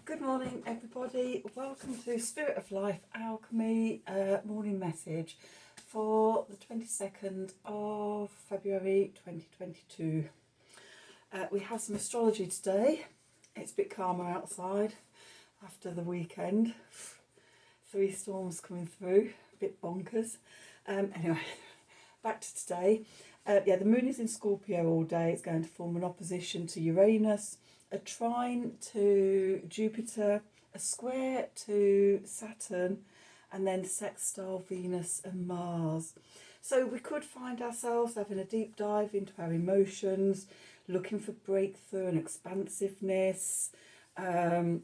Good morning everybody, welcome to Spirit of Life Alchemy morning message for the 22nd of February 2022. We have some astrology today. It's a bit calmer outside after the weekend. 3 storms coming through, a bit bonkers. Anyway, back to today. The moon is in Scorpio all day. It's going to form an opposition to Uranus, a trine to Jupiter, a square to Saturn, and then sextile Venus and Mars. So we could find ourselves having a deep dive into our emotions, looking for breakthrough and expansiveness, but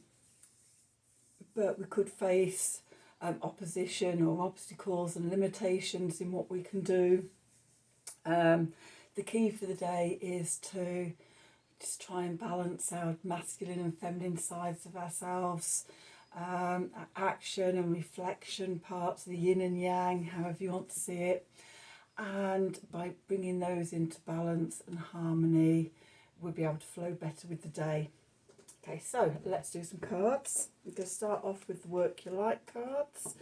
we could face opposition or obstacles and limitations in what we can do. The key for the day is to just try and balance our masculine and feminine sides of ourselves, our action and reflection parts, the yin and yang, however you want to see it, and by bringing those into balance and harmony, we'll be able to flow better with the day. Okay, so let's do some cards. We're going to start off with the Work Your Light cards,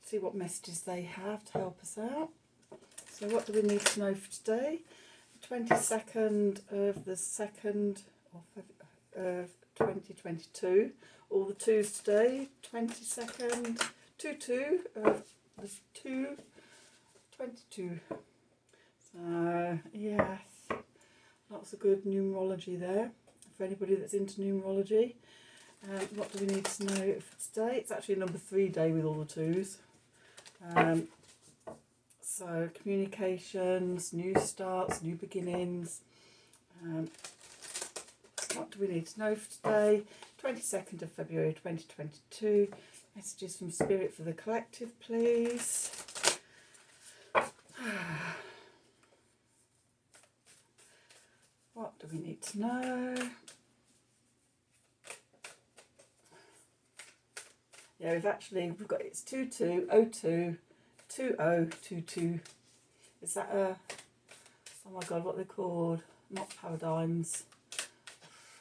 see what messages they have to help us out. So what do we need to know for today? 22nd of the 2nd of 2022. All the 2s today. 22nd, 2-2 of the 2/22. So yes, lots of good numerology there for anybody that's into numerology. What do we need to know for today? It's actually a number 3 day with all the 2s. So communications, new starts, new beginnings. What do we need to know for today? 22nd of February 2022. Messages from Spirit for the collective, please. What do we need to know? Yeah, we've got it's 2202. 2022. Is that oh my god, what they're called? Not paradigms.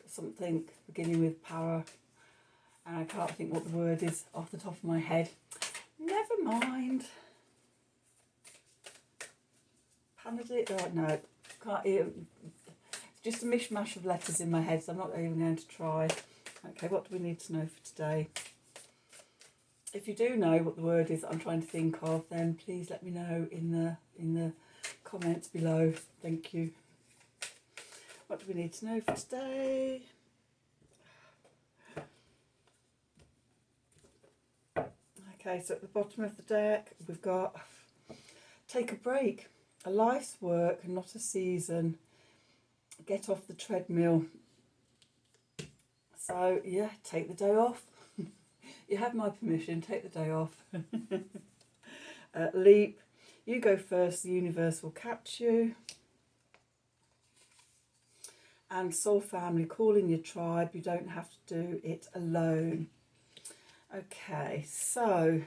Something beginning with power. And I can't think what the word is off the top of my head. Never mind. Panadid? Oh no, can't even. It's just a mishmash of letters in my head, so I'm not even going to try. Okay, what do we need to know for today? If you do know what the word is that I'm trying to think of, then please let me know in the comments below. Thank you. What do we need to know for today? Okay, so at the bottom of the deck, we've got take a break. A life's work and not a season. Get off the treadmill. So, yeah, take the day off. You have my permission, take the day off. Leap, you go first, the universe will catch you. And soul family, call in your tribe, you don't have to do it alone. Okay, so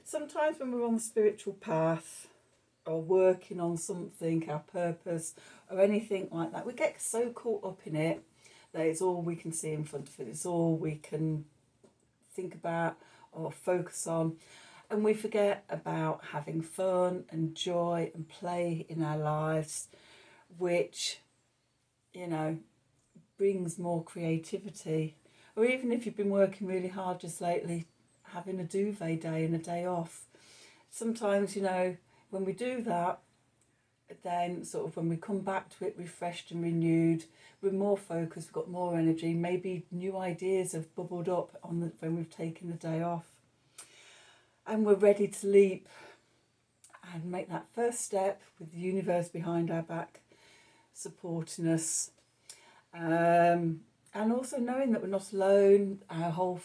sometimes when we're on the spiritual path or working on something, our purpose or anything like that, we get so caught up in it that it's all we can see in front of it, it's all we can think about or focus on, and we forget about having fun and joy and play in our lives, which, you know, brings more creativity. Or even if you've been working really hard just lately, having a duvet day and a day off. Sometimes, you know, when we do that, then sort of when we come back to it refreshed and renewed, we're more focused, we've got more energy, maybe new ideas have bubbled up when we've taken the day off, and we're ready to leap and make that first step with the universe behind our back supporting us, and also knowing that we're not alone. Our whole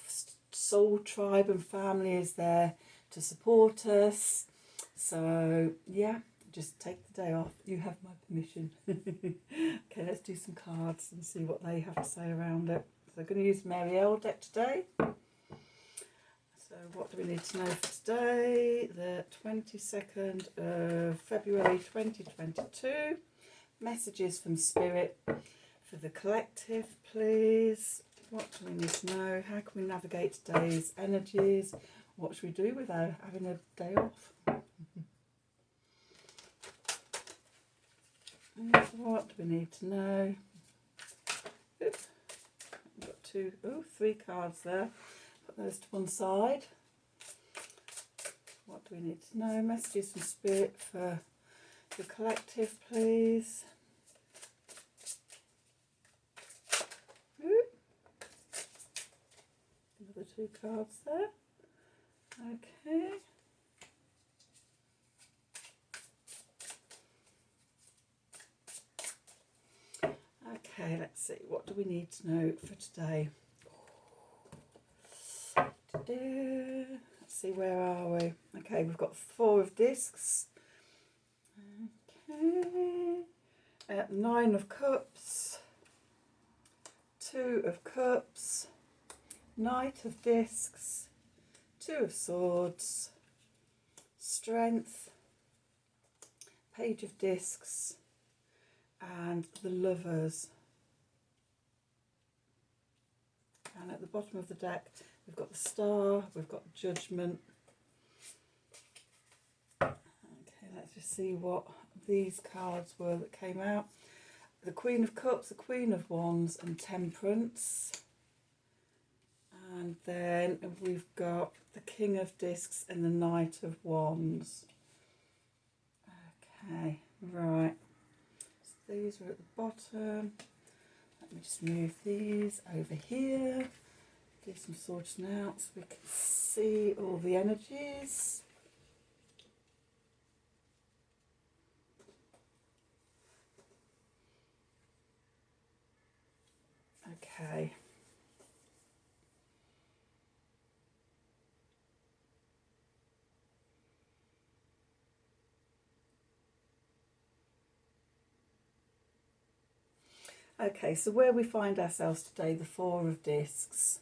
soul tribe and family is there to support us. So yeah, just take the day off. You have my permission. Okay, let's do some cards and see what they have to say around it. So I'm going to use Mary L deck today. So what do we need to know for today? The 22nd of February 2022. Messages from Spirit for the collective, please. What do we need to know? How can we navigate today's energies? What should we do without having a day off? What do we need to know? Oops. I've got three cards there. Put those to one side. What do we need to know? Messages from Spirit for the collective, please. Another two cards there. Okay. Okay, let's see. What do we need to know for today? Let's see, where are we? Okay, we've got 4 of discs. Okay. 9 of cups. 2 of cups. Knight of discs. 2 of swords. Strength. Page of discs. And the lovers. And at the bottom of the deck we've got the star, we've got judgment. Okay, let's just see what these cards were that came out. The Queen of Cups, the Queen of Wands and Temperance. And then we've got the King of Discs and the Knight of Wands. Okay, right. These are at the bottom. Let me just move these over here. Do some sorting out so we can see all the energies. Okay. Okay, so where we find ourselves today, the 4 of discs.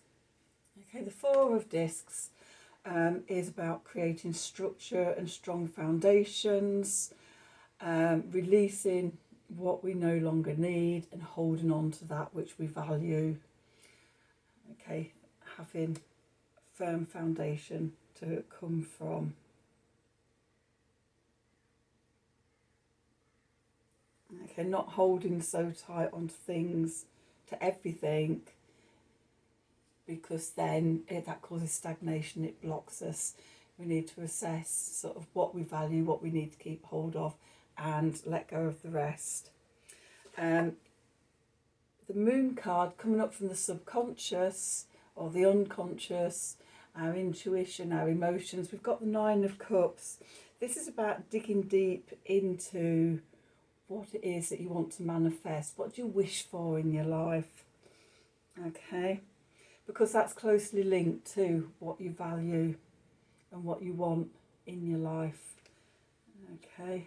Okay, the 4 of discs is about creating structure and strong foundations, releasing what we no longer need and holding on to that which we value. Okay, having a firm foundation to come from. Okay, not holding so tight onto things, to everything, because then that causes stagnation, it blocks us. We need to assess sort of what we value, what we need to keep hold of, and let go of the rest. The Moon card coming up from the subconscious or the unconscious, our intuition, our emotions. We've got the 9 of Cups. This is about digging deep into what it is that you want to manifest. What do you wish for in your life? Okay, because that's closely linked to what you value and what you want in your life. Okay.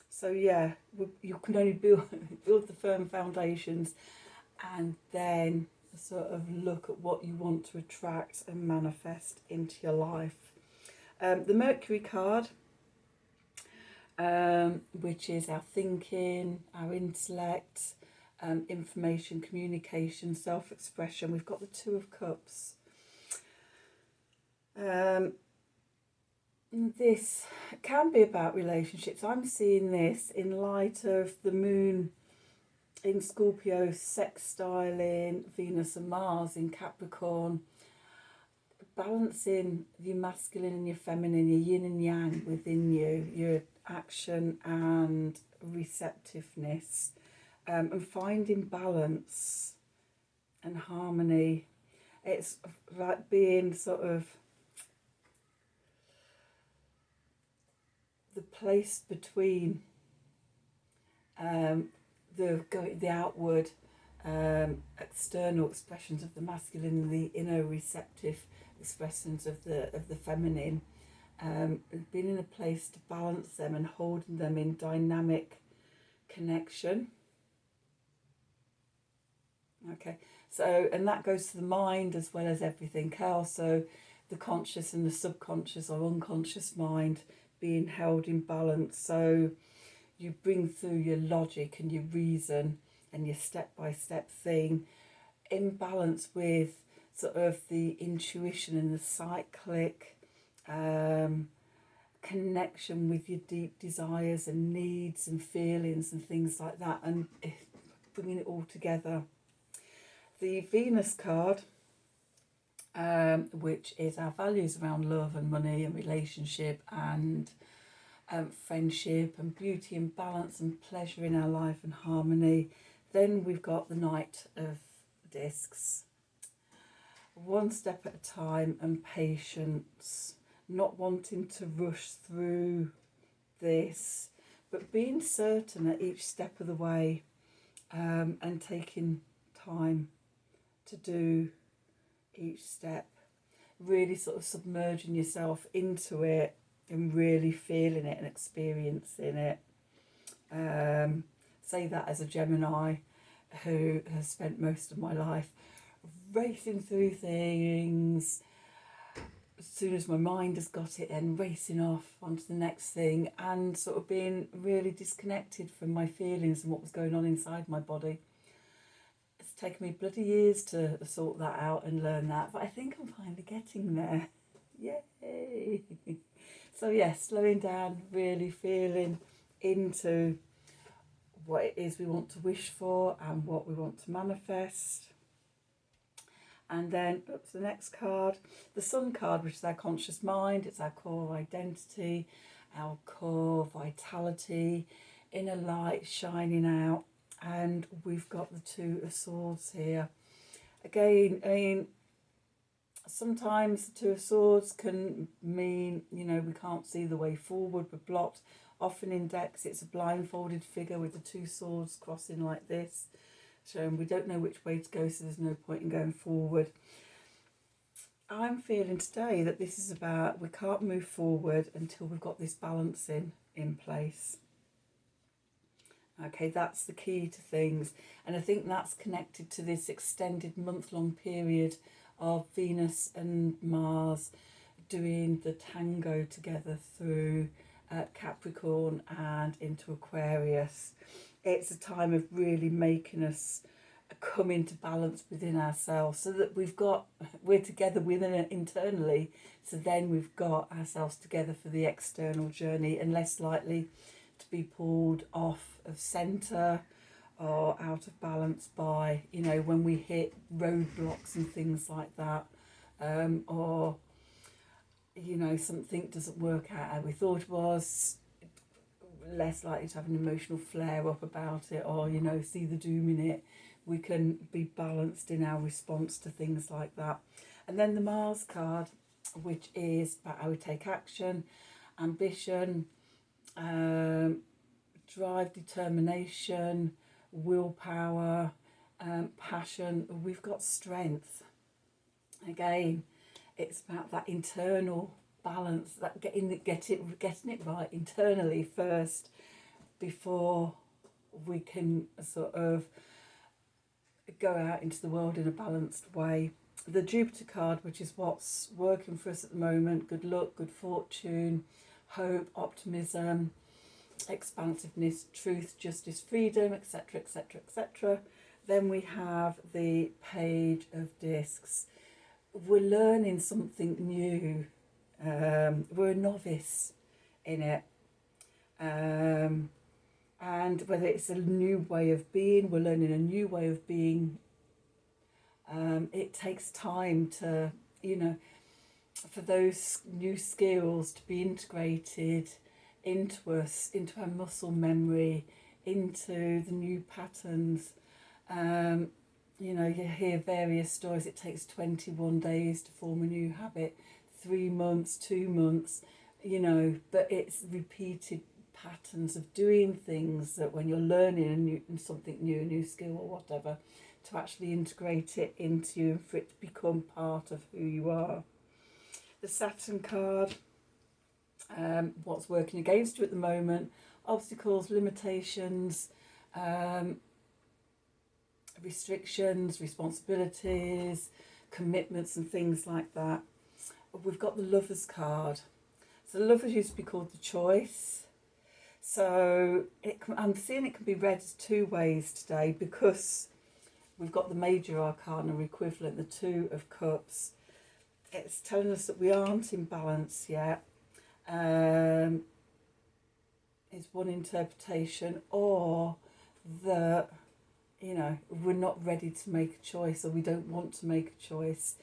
So yeah, you can only build the firm foundations and then sort of look at what you want to attract and manifest into your life. The Mercury card, which is our thinking, our intellect, information, communication, self-expression. We've got the 2 of Cups. This can be about relationships. I'm seeing this in light of the Moon in Scorpio sextiling Venus and Mars in Capricorn, balancing your masculine and your feminine, your yin and yang within you, your action and receptiveness, and finding balance and harmony. It's like being sort of the place between the outward external expressions of the masculine and the inner receptive expressions of the feminine, being in a place to balance them and holding them in dynamic connection. Okay, so, and that goes to the mind as well as everything else. So the conscious and the subconscious or unconscious mind being held in balance. So you bring through your logic and your reason and your step-by-step thing in balance with sort of the intuition and the cyclic connection with your deep desires and needs and feelings and things like that, and bringing it all together. The Venus card, which is our values around love and money and relationship and friendship and beauty and balance and pleasure in our life and harmony. Then we've got the Knight of Discs. One step at a time and patience, not wanting to rush through this, but being certain at each step of the way, and taking time to do each step, really sort of submerging yourself into it and really feeling it and experiencing it. Say that as a Gemini who has spent most of my life racing through things. As soon as my mind has got it, then racing off onto the next thing, and sort of being really disconnected from my feelings and what was going on inside my body. It's taken me bloody years to sort that out and learn that, but I think I'm finally getting there. Yay! So yeah, slowing down, really feeling into what it is we want to wish for and what we want to manifest. And then, the next card, the Sun card, which is our conscious mind. It's our core identity, our core vitality, inner light shining out. And we've got the Two of Swords here. Again, I mean, sometimes the Two of Swords can mean, we can't see the way forward, we're blocked. Often in decks, it's a blindfolded figure with the two swords crossing like this. So we don't know which way to go, so there's no point in going forward. I'm feeling today that this is about, we can't move forward until we've got this balancing in place. Okay, that's the key to things. And I think that's connected to this extended month-long period of Venus and Mars doing the tango together through Capricorn and into Aquarius. It's a time of really making us come into balance within ourselves, so that we're together within it internally, so then we've got ourselves together for the external journey and less likely to be pulled off of centre or out of balance by, when we hit roadblocks and things like that, or something doesn't work out how we thought it was, less likely to have an emotional flare up about it, or see the doom in it. We can be balanced in our response to things like that. And then the Mars card, which is about how we take action, ambition, drive, determination, willpower, passion. We've got strength. Again, it's about that internal balance, that getting it right internally first before we can sort of go out into the world in a balanced way. The Jupiter card, which is what's working for us at the moment, good luck, good fortune, hope, optimism, expansiveness, truth, justice, freedom, etc, etc, etc. Then we have the Page of Discs. We're learning something new. We're a novice in it. And whether it's a new way of being, we're learning a new way of being. It takes time to, for those new skills to be integrated into us, into our muscle memory, into the new patterns. You hear various stories. It takes 21 days to form a new habit, 3 months, 2 months, but it's repeated patterns of doing things that when you're learning something new, a new skill or whatever, to actually integrate it into you and for it to become part of who you are. The Saturn card, what's working against you at the moment, obstacles, limitations, restrictions, responsibilities, commitments and things like that. We've got the Lovers card. So the Lovers used to be called the Choice. So I'm seeing it can be read as two ways today, because we've got the major arcana equivalent, the Two of Cups. It's telling us that we aren't in balance yet, is one interpretation, or that, you know, we're not ready to make a choice, or we don't want to make a choice.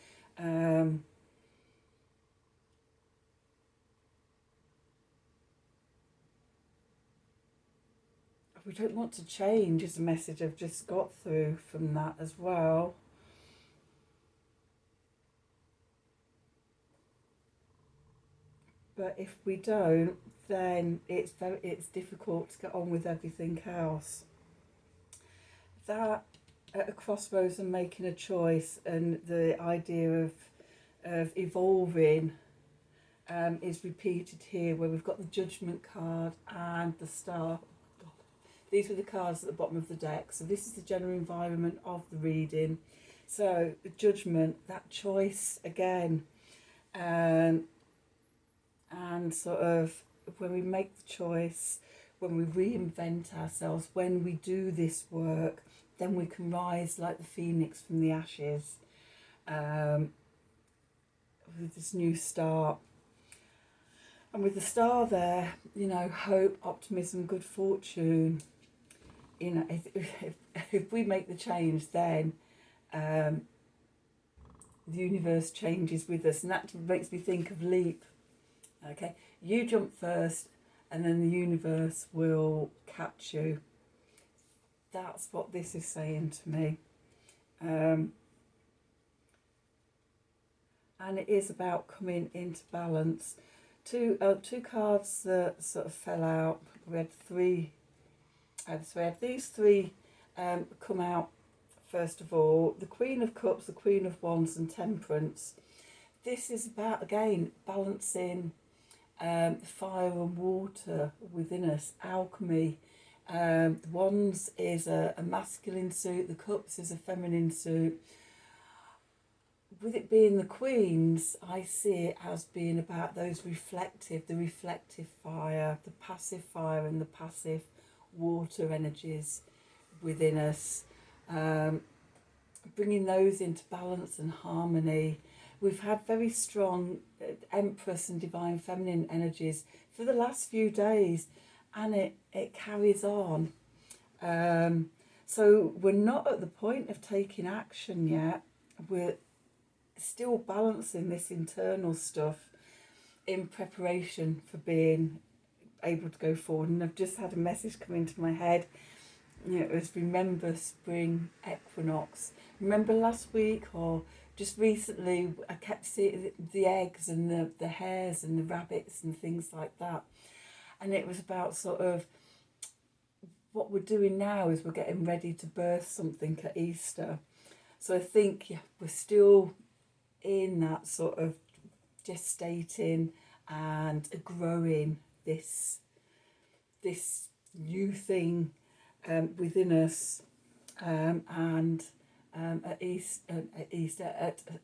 We don't want to change is a message I've just got through from that as well. But if we don't, then it's difficult to get on with everything else. That at a crossroads and making a choice, and the idea of evolving is repeated here, where we've got the Judgment card and the Star. These were the cards at the bottom of the deck. So this is the general environment of the reading. So the Judgment, that choice again, and sort of when we make the choice, when we reinvent ourselves, when we do this work, then we can rise like the phoenix from the ashes, with this new start. And with the star there, you know, hope, optimism, good fortune. You know, if we make the change, then the universe changes with us. And that makes me think of leap. Okay, you jump first, and then the universe will catch you. That's what this is saying to me. And it is about coming into balance. Two cards that sort of fell out. We had three. So we had these three come out first of all. The Queen of Cups, the Queen of Wands, and Temperance. This is about, again, balancing fire and water within us, alchemy. The Wands is a masculine suit, the Cups is a feminine suit. With it being the Queens, I see it as being about the reflective fire, the passive fire and the passive water energies within us, bringing those into balance and harmony. We've had very strong Empress and Divine Feminine energies for the last few days, and it carries on. So we're not at the point of taking action yet. We're still balancing this internal stuff in preparation for being able to go forward. And I've just had a message come into my head. You know, it was remember spring equinox. Remember last week or just recently, I kept seeing the eggs and the hares and the rabbits and things like that. And it was about sort of what we're doing now is we're getting ready to birth something at Easter. So I think we're still in that sort of gestating and growing this new thing within us, and at a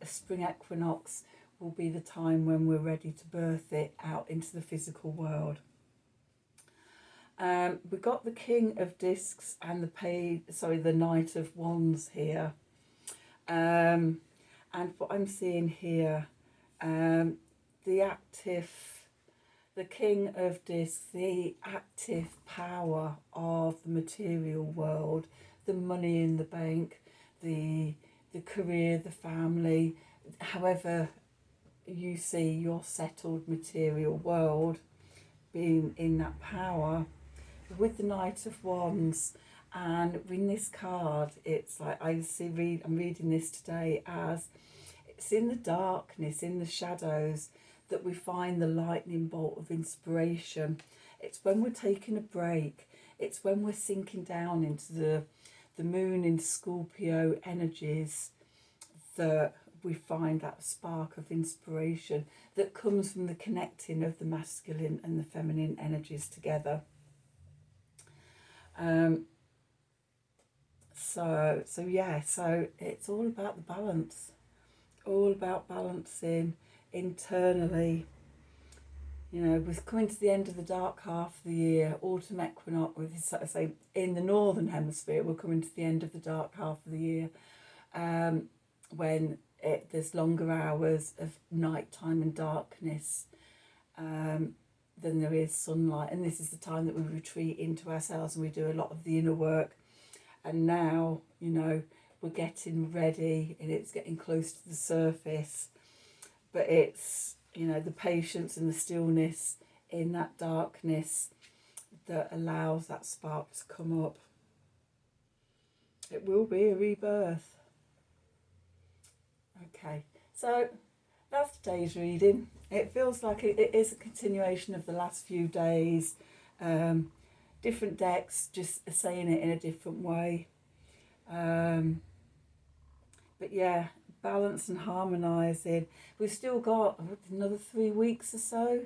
spring equinox will be the time when we're ready to birth it out into the physical world. We've got the King of Discs and the Knight of Wands here. And what I'm seeing here, the King of Discs, the active power of the material world, the money in the bank, the career, the family, however you see your settled material world being in that power. With the Knight of Wands, and in this card, it's like I'm reading this today as it's in the darkness, in the shadows, that we find the lightning bolt of inspiration. It's when we're taking a break. It's when we're sinking down into the moon in Scorpio energies that we find that spark of inspiration that comes from the connecting of the masculine and the feminine energies together. So it's all about the balance, all about balancing internally You know, we're coming to the end of the dark half of the year, autumn equinox, with, I say, in the northern hemisphere, we're coming to the end of the dark half of the year, when there's longer hours of nighttime and darkness than there is sunlight. And this is the time that we retreat into ourselves and we do a lot of the inner work. And now, you know, we're getting ready and it's getting close to the surface. But it's, you know, the patience and the stillness in that darkness that allows that spark to come up. It will be a rebirth. Okay, so that's today's reading. It feels like it is a continuation of the last few days. Different decks just saying it in a different way. But yeah, balance and harmonising. We've still got another 3 weeks or so,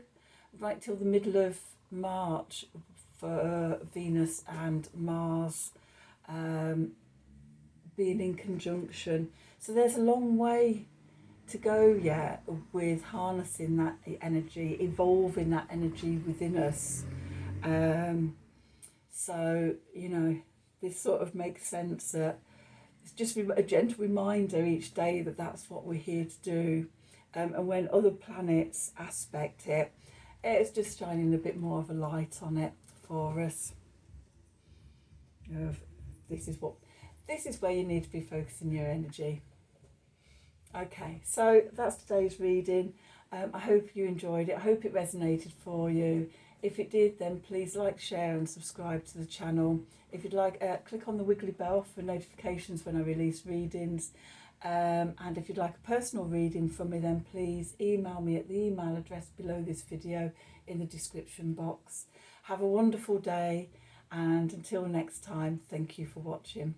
right till the middle of March, for Venus and Mars being in conjunction. So there's a long way to go yet with harnessing that energy, evolving that energy within us. So, you know, this sort of makes sense that it's just a gentle reminder each day that that's what we're here to do. And when other planets aspect it, it's just shining a bit more of a light on it for us. This is where you need to be focusing your energy. Okay, so that's today's reading. I hope you enjoyed it. I hope it resonated for you. If it did, then please like, share and subscribe to the channel. If you'd like, click on the wiggly bell for notifications when I release readings. And if you'd like a personal reading from me, then please email me at the email address below this video in the description box. Have a wonderful day, and until next time, thank you for watching.